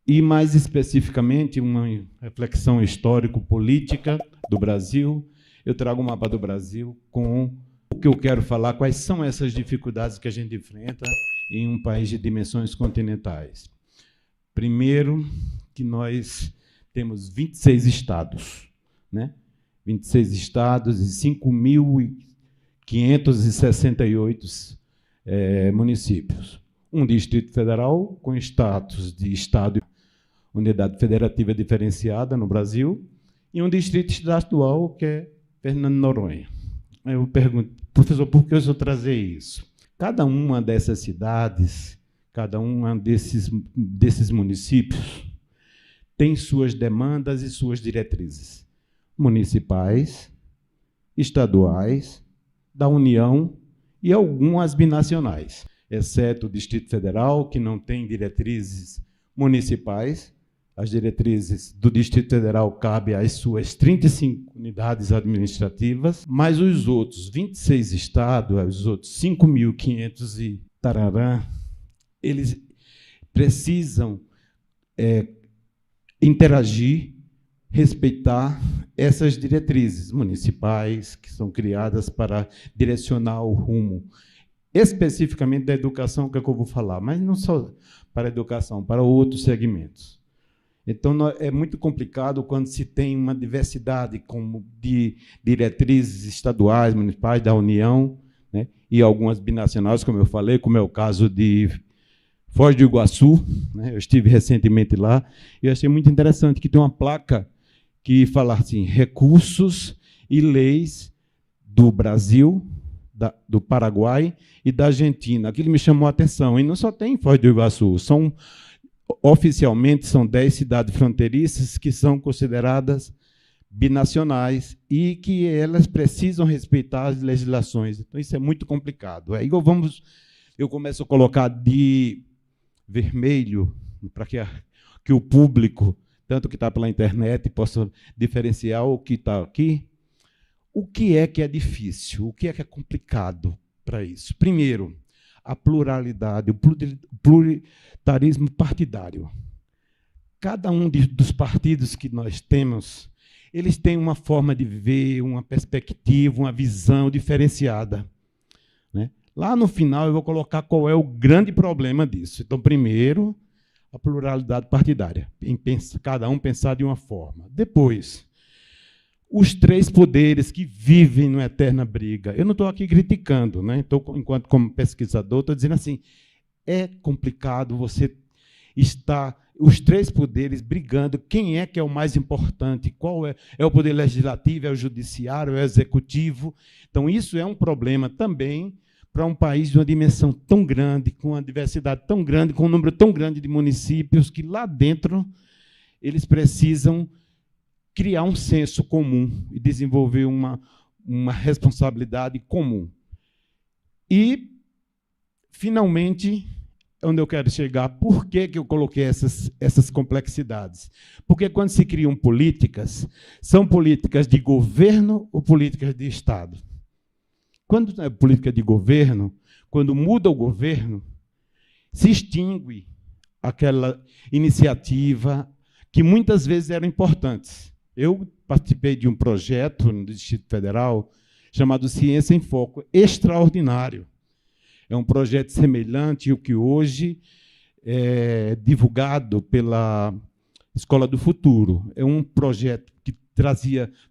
e, mais especificamente, uma reflexão histórico-política do Brasil. Eu trago um mapa do Brasil com o que eu quero falar, quais são essas dificuldades que a gente enfrenta em um país de dimensões continentais. Primeiro, que nós temos 26 estados, né? 26 estados e 5.568 municípios. Um Distrito Federal com status de Estado, unidade federativa diferenciada no Brasil, e um distrito estadual, que é Fernando de Noronha. Eu pergunto, professor, por que eu sou trazer isso? Cada uma dessas cidades, cada uma desses municípios, tem suas demandas e suas diretrizes municipais, estaduais, da União e algumas binacionais, exceto o Distrito Federal, que não tem diretrizes municipais. As diretrizes do Distrito Federal cabem às suas 35 unidades administrativas, mas os outros 26 estados, os outros 5.500 e tarará, eles precisam interagir, respeitar essas diretrizes municipais que são criadas para direcionar o rumo, especificamente da educação, que é que eu vou falar, mas não só para a educação, para outros segmentos. Então, é muito complicado quando se tem uma diversidade como de diretrizes estaduais, municipais, da União, né, e algumas binacionais, como eu falei, como é o caso de Foz do Iguaçu, né, eu estive recentemente lá, e eu achei muito interessante que tem uma placa que fala assim, recursos e leis do Brasil, do Paraguai e da Argentina. Aquilo me chamou a atenção. E não só tem em Foz do Iguaçu, oficialmente são 10 cidades fronteiriças que são consideradas binacionais e que elas precisam respeitar as legislações. Então, isso é muito complicado. Aí eu começo a colocar de vermelho para que o público, tanto que está pela internet, possa diferenciar o que está aqui. O que é difícil? O que é complicado para isso? Primeiro, a pluralidade, o pluritarismo partidário. Cada um dos partidos que nós temos, eles têm uma forma de viver, uma perspectiva, uma visão diferenciada, né? Lá no final eu vou colocar qual é o grande problema disso. Então, primeiro, a pluralidade partidária, cada um pensar de uma forma. Depois, os três poderes que vivem numa eterna briga. Eu não estou aqui criticando, né? Enquanto como pesquisador, estou dizendo assim, é complicado você estar os três poderes brigando, quem é que é o mais importante, qual é o poder legislativo, é o judiciário, é o executivo. Então, isso é um problema também para um país de uma dimensão tão grande, com uma diversidade tão grande, com um número tão grande de municípios, que lá dentro eles precisam criar um senso comum e desenvolver uma responsabilidade comum. E, finalmente, onde eu quero chegar, por que eu coloquei essas complexidades? Porque, quando se criam políticas, são políticas de governo ou políticas de Estado? Quando é política de governo, quando muda o governo, se extingue aquela iniciativa que muitas vezes eram importantes. Eu participei de um projeto no Distrito Federal chamado Ciência em Foco, extraordinário. É um projeto semelhante ao que hoje é divulgado pela Escola do Futuro. É um projeto que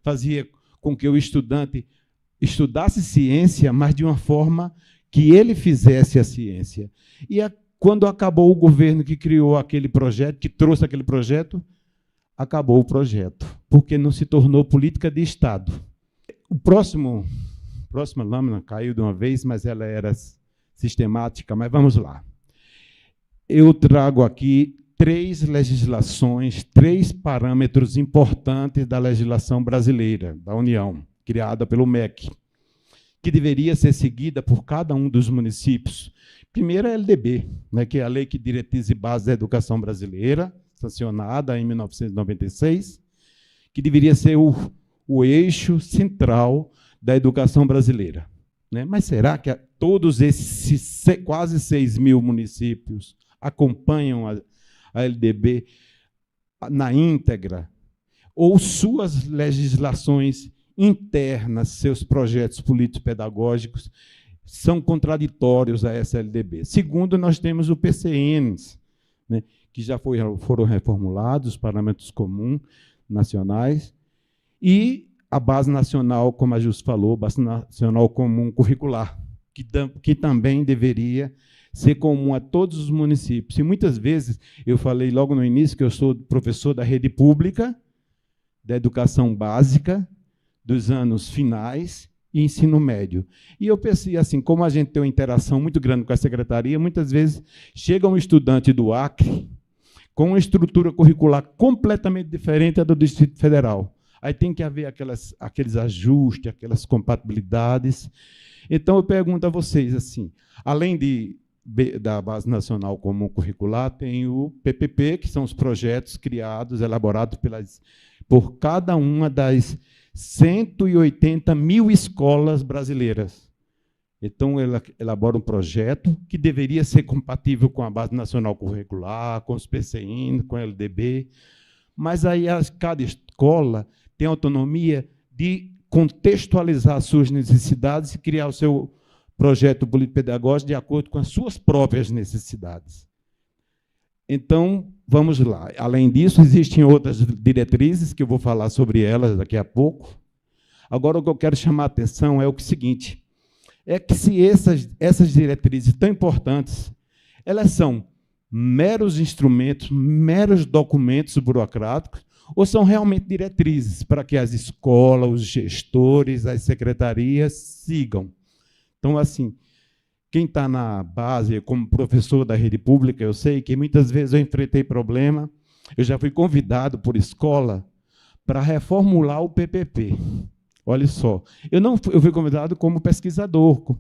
fazia com que o estudante estudasse ciência, mas de uma forma que ele fizesse a ciência. E quando acabou o governo que criou aquele projeto, que trouxe aquele projeto, acabou o projeto, porque não se tornou política de Estado. A próxima lâmina caiu de uma vez, mas ela era sistemática, mas vamos lá. Eu trago aqui 3 legislações, 3 parâmetros importantes da legislação brasileira, da União, criada pelo MEC, que deveria ser seguida por cada um dos municípios. Primeiro, a LDB, né, que é a Lei de Diretrizes e Bases da Educação Brasileira, sancionada em 1996, que deveria ser o eixo central da educação brasileira, né? Mas será que todos esses quase 6.000 municípios acompanham a LDB na íntegra, ou suas legislações internas, seus projetos político-pedagógicos, são contraditórios à SLDB. Segundo, nós temos o PCNs, né, que já foram reformulados, os parâmetros comuns nacionais, e a Base Nacional, como a Jus falou, Base Nacional Comum Curricular, que também deveria ser comum a todos os municípios. E muitas vezes, eu falei logo no início que eu sou professor da rede pública, da educação básica, dos anos finais e ensino médio. E eu pensei assim, como a gente tem uma interação muito grande com a secretaria, muitas vezes chega um estudante do Acre com uma estrutura curricular completamente diferente da do Distrito Federal. Aí tem que haver aqueles ajustes, aquelas compatibilidades. Então, eu pergunto a vocês, assim, além da Base Nacional Comum Curricular, tem o PPP, que são os projetos criados, elaborados por cada uma das 180 mil escolas brasileiras. Então, ela elabora um projeto que deveria ser compatível com a Base Nacional Curricular, com os PCN, com a LDB, mas aí cada escola tem autonomia de contextualizar as suas necessidades e criar o seu projeto político-pedagógico de acordo com as suas próprias necessidades. Então, vamos lá. Além disso, existem outras diretrizes, que eu vou falar sobre elas daqui a pouco. Agora, o que eu quero chamar a atenção é o seguinte, é que se essas diretrizes tão importantes, elas são meros instrumentos, meros documentos burocráticos, ou são realmente diretrizes para que as escolas, os gestores, as secretarias sigam. Então, assim, quem está na base, como professor da rede pública, eu sei que muitas vezes eu enfrentei problema, eu já fui convidado por escola para reformular o PPP. Olha só, eu fui convidado como pesquisador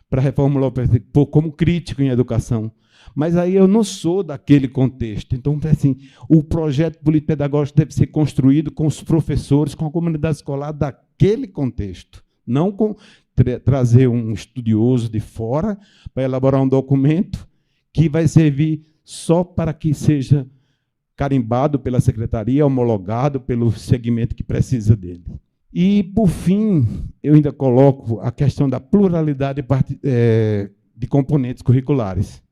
para reformular o PPP, como crítico em educação. Mas aí eu não sou daquele contexto. Então, assim, o projeto político-pedagógico deve ser construído com os professores, com a comunidade escolar daquele contexto, não com trazer um estudioso de fora para elaborar um documento que vai servir só para que seja carimbado pela secretaria, homologado pelo segmento que precisa dele. E, por fim, eu ainda coloco a questão da pluralidade de componentes curriculares.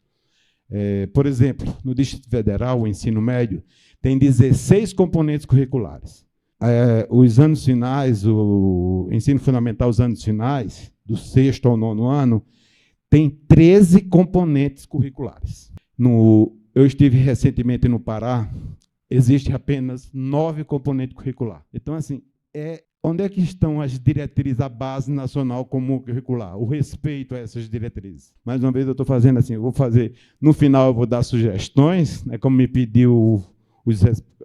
Por exemplo, no Distrito Federal, o ensino médio tem 16 componentes curriculares. Os anos finais, o ensino fundamental, os anos finais, do 6º ao 9º ano, tem 13 componentes curriculares. Eu estive recentemente no Pará, existe apenas 9 componentes curriculares. Então, assim, onde é que estão as diretrizes, a Base Nacional Comum Curricular, o respeito a essas diretrizes? Mais uma vez, eu estou fazendo assim, eu vou fazer, no final eu vou dar sugestões, né, como me pediu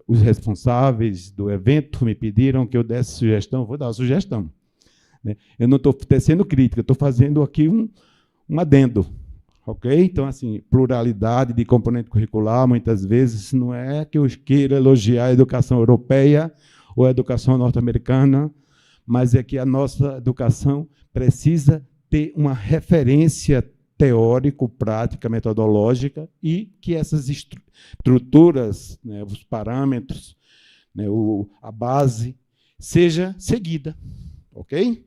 os responsáveis do evento, me pediram que eu desse sugestão, eu vou dar uma sugestão. Né? Eu não estou tecendo crítica, estou fazendo aqui um adendo. Okay? Então, assim, pluralidade de componente curricular, muitas vezes, não é que eu queira elogiar a educação europeia, ou a educação norte-americana, mas é que a nossa educação precisa ter uma referência teórico, prática, metodológica, e que essas estruturas, né, os parâmetros, né, a base, seja seguida. Ok?